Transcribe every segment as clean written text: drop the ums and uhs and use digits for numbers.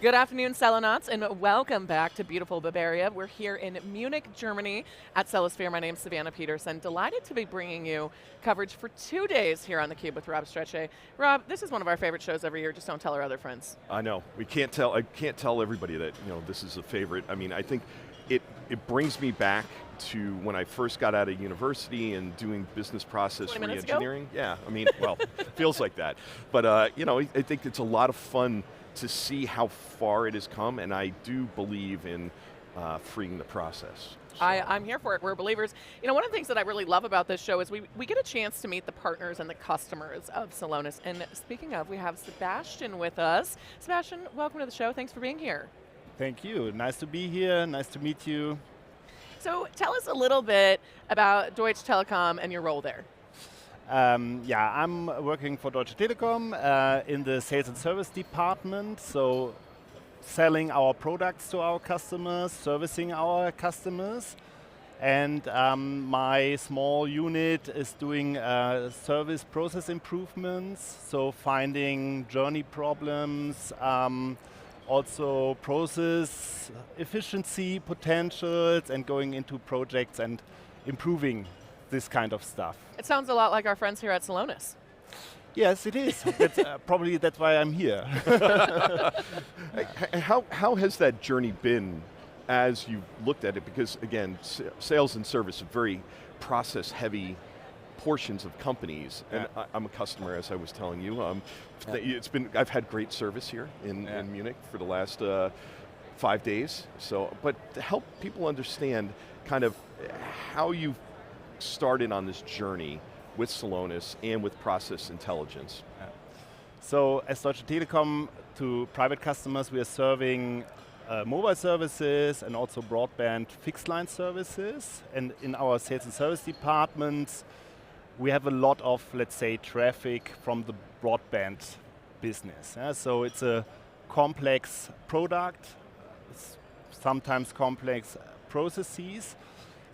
Good afternoon, Celonauts, and welcome back to beautiful Bavaria. We're here in Munich, Germany at Celosphere. My name's Savannah Peterson. Delighted to be bringing you coverage for 2 days here on theCUBE with Rob Strechay. Rob, this is one of our favorite shows every year. Just don't tell our other friends. I know. I can't tell everybody that this is a favorite. I mean, I think it brings me back to when I first got out of university and doing business process re-engineering. Yeah, I mean, well, feels like that. But I think it's a lot of fun to see how far it has come, and I do believe in freeing the process. So. I'm here for it, we're believers. One of the things that I really love about this show is we get a chance to meet the partners and the customers of Celonis. And speaking of, we have Sebastian with us. Sebastian, welcome to the show, thanks for being here. Thank you, nice to be here, nice to meet you. So tell us a little bit about Deutsche Telekom and your role there. Yeah, I'm working for Deutsche Telekom in the sales and service department, so selling our products to our customers, servicing our customers, and my small unit is doing service process improvements, so finding journey problems, also process efficiency potentials, and going into projects and improving this kind of stuff. It sounds a lot like our friends here at Celonis. Yes, it is. Probably that's why I'm here. How has that journey been as you looked at it? Because again, sales and service are very process-heavy portions of companies, and I'm a customer, as I was telling you. I've had great service here in Munich for the last 5 days. So, but to help people understand kind of how you've started on this journey with Celonis and with process intelligence. So as Deutsche Telekom, to private customers, we are serving mobile services and also broadband fixed line services. And in our sales and service departments, we have a lot of, let's say, traffic from the broadband business. So it's a complex product, sometimes complex processes.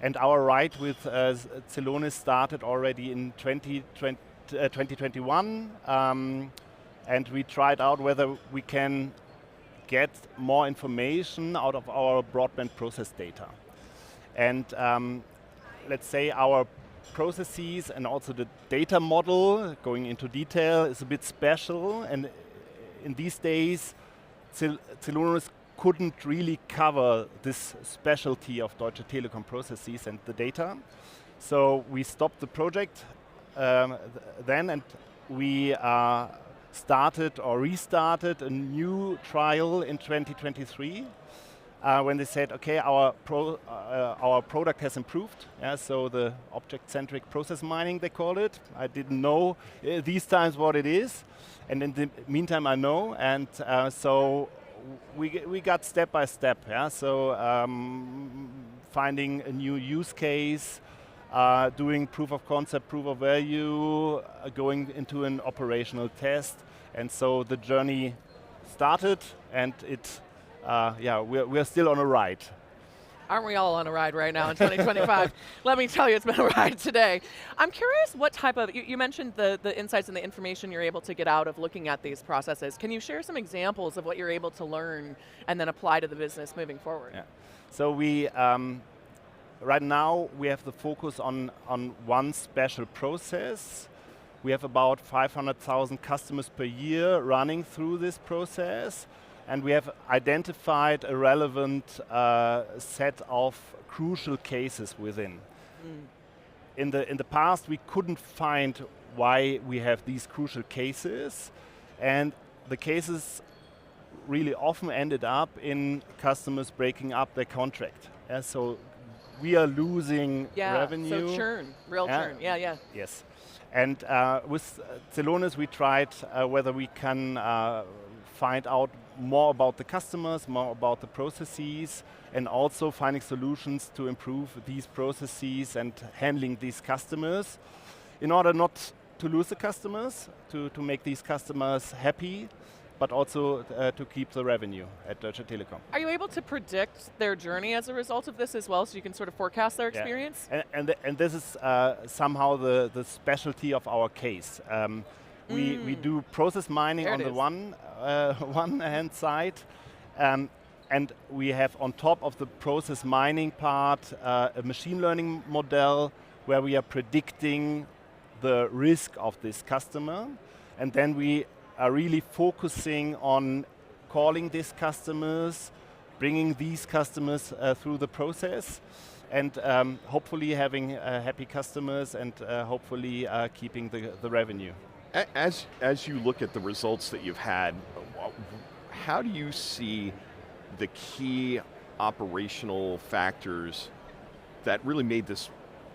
And our ride with Celonis started already in 2021, and we tried out whether we can get more information out of our broadband process data. And let's say our processes and also the data model, going into detail, is a bit special, and in these days, Celonis couldn't really cover this specialty of Deutsche Telekom processes and the data. So we stopped the project then, and we started or restarted a new trial in 2023 when they said, okay, our product has improved. So the object-centric process mining, they call it. I didn't know these times what it is, and in the meantime I know, and so we got step by step, so finding a new use case, doing proof of concept, proof of value, going into an operational test, and so the journey started, and we're still on a ride. Aren't we all on a ride right now in 2025? Let me tell you, it's been a ride today. I'm curious what type of, you mentioned the insights and the information you're able to get out of looking at these processes. Can you share some examples of what you're able to learn and then apply to the business moving forward? Yeah. So we, right now, we have the focus on one special process. We have about 500,000 customers per year running through this process. And we have identified a relevant set of crucial cases within. In the past, we couldn't find why we have these crucial cases, and the cases really often ended up in customers breaking up their contract. So we are losing revenue. So churn, real churn, yeah. Yes, and with Celonis, we tried whether we can find out more about the customers, more about the processes, and also finding solutions to improve these processes and handling these customers in order not to lose the customers, to make these customers happy, but also to keep the revenue at Deutsche Telekom. Are you able to predict their journey as a result of this as well, so you can sort of forecast their experience? And this is somehow the specialty of our case. We do process mining on the one hand side, And we have on top of the process mining part, a machine learning model where we are predicting the risk of this customer. And then we are really focusing on calling these customers, bringing these customers through the process, and hopefully having happy customers and hopefully keeping the revenue. As you look at the results that you've had, how do you see the key operational factors that really made this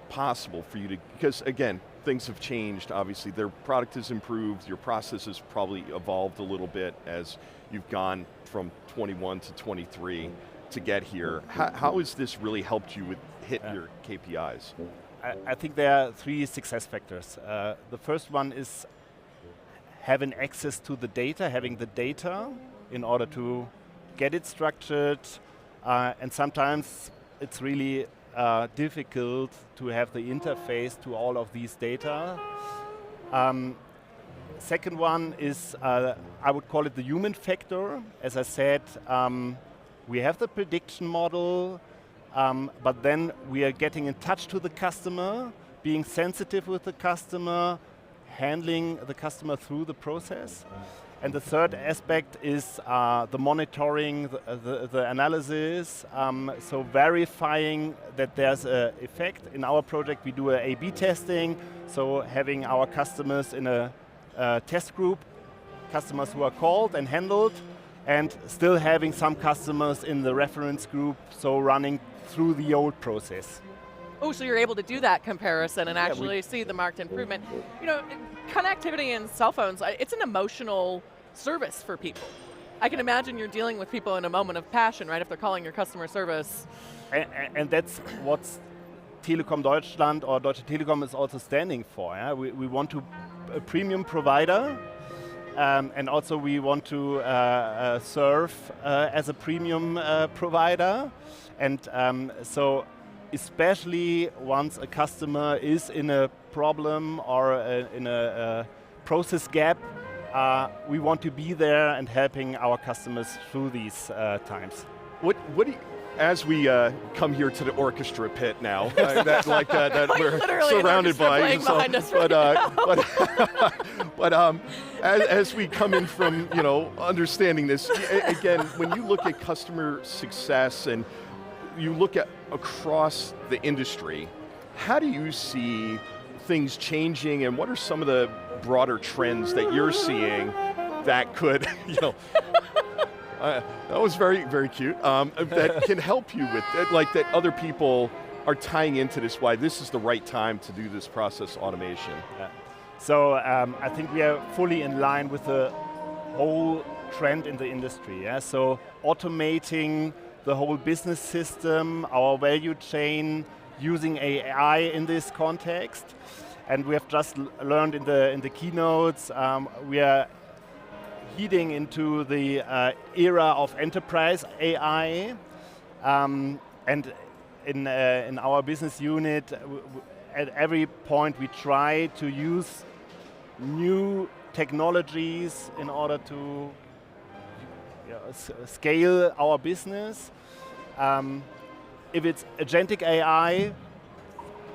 possible for you to, because again, things have changed, obviously, their product has improved, your process has probably evolved a little bit as you've gone from 21 to 23 to get here. How has this really helped you hit your KPIs? I think there are 3 success factors. The first one is having access to the data, having the data in order to get it structured, and sometimes it's really difficult to have the interface to all of these data. Second one is, I would call it the human factor. As I said, we have the prediction model, but then we are getting in touch to the customer, being sensitive with the customer, handling the customer through the process. And the third aspect is the monitoring, the analysis, so verifying that there's an effect. In our project we do a A/B testing, so having our customers in a test group, customers who are called and handled, and still having some customers in the reference group, so running through the old process. Oh, so you're able to do that comparison and actually see the marked improvement. You know, connectivity in cell phones, it's an emotional service for people. I can imagine you're dealing with people in a moment of passion, right, if they're calling your customer service. And that's what Telekom Deutschland or Deutsche Telekom is also standing for. Yeah? We want to a premium provider, and also we want to serve as a premium provider. And so especially once a customer is in a problem or in a process gap, we want to be there and helping our customers through these times. What do you, as we come here to the orchestra pit now, that we're surrounded by, as we come in from understanding this, again, when you look at customer success and you look at across the industry, how do you see things changing, and what are some of the broader trends that you're seeing that could, that was very, very cute, that can help you with it, like that other people are tying into this, why this is the right time to do this process automation? Yeah. So I think we are fully in line with the whole trend in the industry. Yeah? So automating the whole business system, our value chain, using AI in this context. And we have just learned in the keynotes, we are heading into the era of enterprise AI. And in our business unit, at every point we try to use new technologies in order to scale our business. If it's agentic AI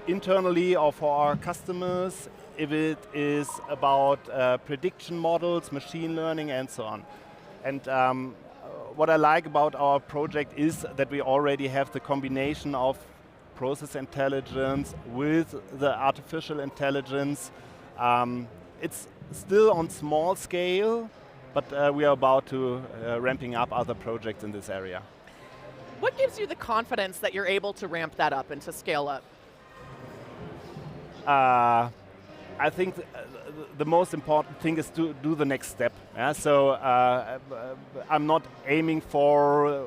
internally or for our customers, if it is about prediction models, machine learning, and so on. And what I like about our project is that we already have the combination of process intelligence with the artificial intelligence. It's still on small scale, but we are about to ramping up other projects in this area. What gives you the confidence that you're able to ramp that up and to scale up? I think the most important thing is to do the next step. Yeah? So I'm not aiming for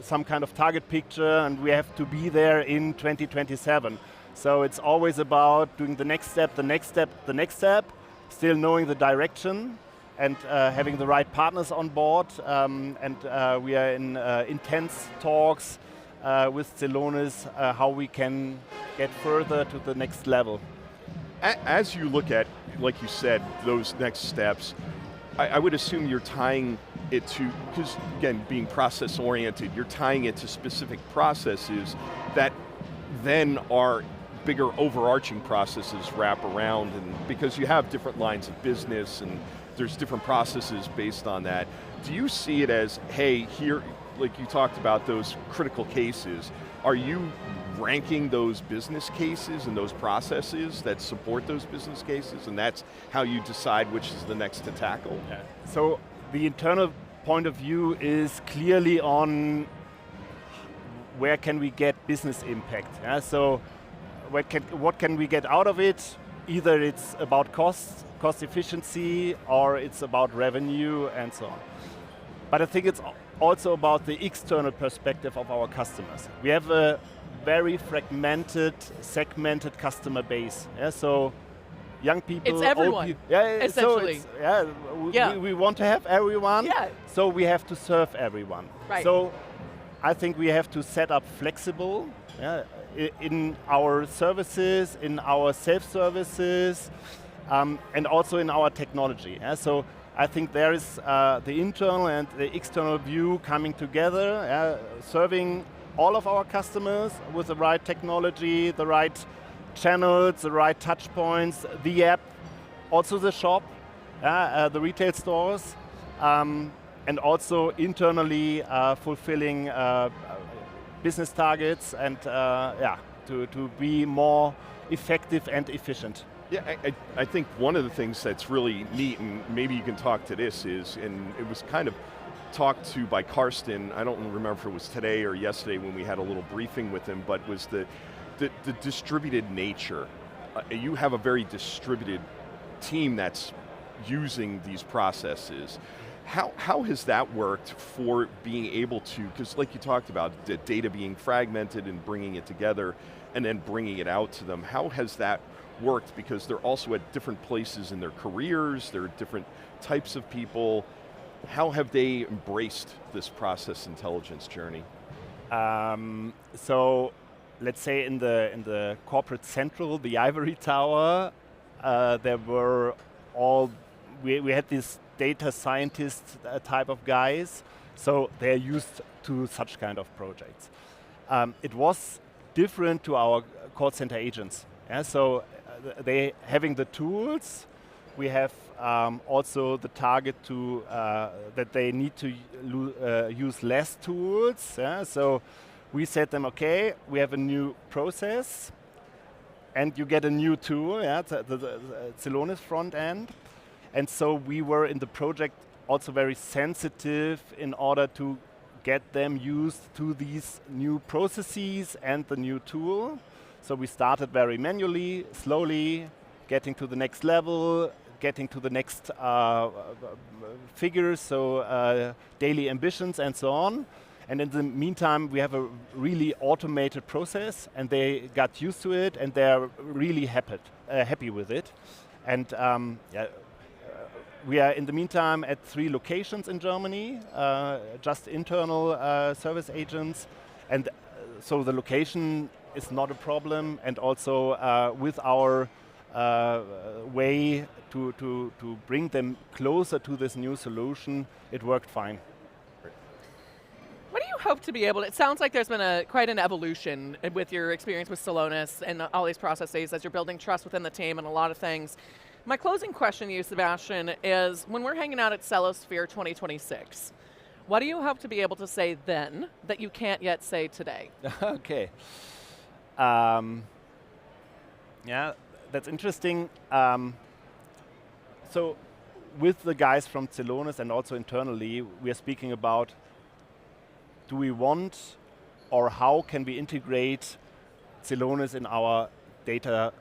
some kind of target picture and we have to be there in 2027. So it's always about doing the next step, the next step, the next step, still knowing the direction and having the right partners on board. And we are in intense talks with Celonis how we can get further to the next level. As you look at, like you said, those next steps, I would assume you're tying it to, because again, being process oriented, you're tying it to specific processes that then are bigger overarching processes wrap around, and because you have different lines of business and there's different processes based on that. Do you see it as, hey, here, like you talked about those critical cases, are you ranking those business cases and those processes that support those business cases, and that's how you decide which is the next to tackle? Yeah. So the internal point of view is clearly on where can we get business impact. Yeah? So what can we get out of it? Either it's about cost efficiency, or it's about revenue and so on. But I think it's also about the external perspective of our customers. We have a very fragmented, segmented customer base. Yeah? So young people, it's everyone, old people, yeah, essentially. So we want to have everyone, yeah. So we have to serve everyone. Right. So I think we have to set up flexible in our services, in our self-services, and also in our technology. Yeah? So I think there is the internal and the external view coming together, serving all of our customers with the right technology, the right channels, the right touch points, the app, also the shop, the retail stores, and also internally fulfilling business targets and to be more effective and efficient. Yeah, I think one of the things that's really neat, and maybe you can talk to this, is, and it was kind of talked to by Karsten, I don't remember if it was today or yesterday when we had a little briefing with him, but was the distributed nature. You have a very distributed team that's using these processes. How has that worked for being able to, because like you talked about, the data being fragmented and bringing it together and then bringing it out to them, how has that worked? Because they're also at different places in their careers, they're different types of people. How have they embraced this process intelligence journey? So let's say in the corporate central, the ivory tower, there were we had these data scientist type of guys, so they're used to such kind of projects. It was different to our call center agents. Yeah? So they having the tools, we have also the target to that they need to use less tools. Yeah? So we said them, okay, we have a new process, and you get a new tool, the Celonis front end. And so we were in the project also very sensitive in order to get them used to these new processes and the new tool. So we started very manually, slowly, getting to the next level, getting to the next figures, so daily ambitions and so on. And in the meantime, we have a really automated process, and they got used to it, and they're really happy with it. And we are in the meantime at 3 locations in Germany, just internal service agents, and so the location is not a problem, and also with our way to bring them closer to this new solution, it worked fine. What do you hope to be able to, it sounds like there's been quite an evolution with your experience with Celonis and all these processes as you're building trust within the team and a lot of things. My closing question to you, Sebastian, is when we're hanging out at Celosphere 2026, what do you hope to be able to say then that you can't yet say today? Okay. Yeah, that's interesting. So with the guys from Celonis and also internally, we are speaking about, do we want, or how can we integrate Celonis in our data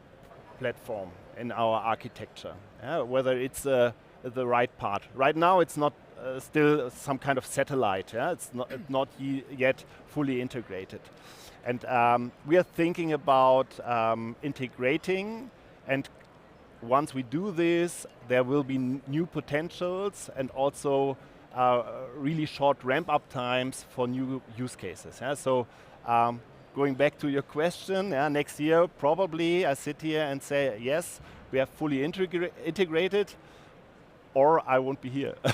platform, in our architecture? Whether it's the right part. Right now it's not still some kind of satellite. It's not yet fully integrated. And we are thinking about integrating, and once we do this, there will be new potentials and also really short ramp-up times for new use cases. So going back to your question, next year probably I sit here and say, yes, we are fully integrated. or I won't be here. Well,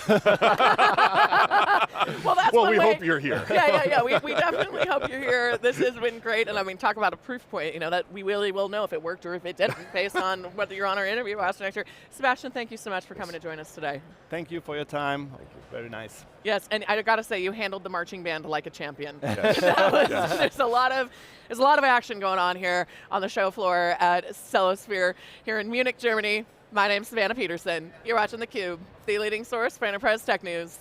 that's Well, one we way. hope you're here. Yeah. We definitely hope you're here. This has been great, and I mean, talk about a proof point. You know that we really will know if it worked or if it didn't, based on whether you're on our interview last next year. Sebastian, thank you so much for coming to join us today. Thank you for your time. Thank you. Very nice. Yes, and I got to say, you handled the marching band like a champion. Yes. Yes. There's a lot of action going on here on the show floor at Celosphere here in Munich, Germany. My name's Savannah Peterson. You're watching theCUBE, the leading source for enterprise tech news.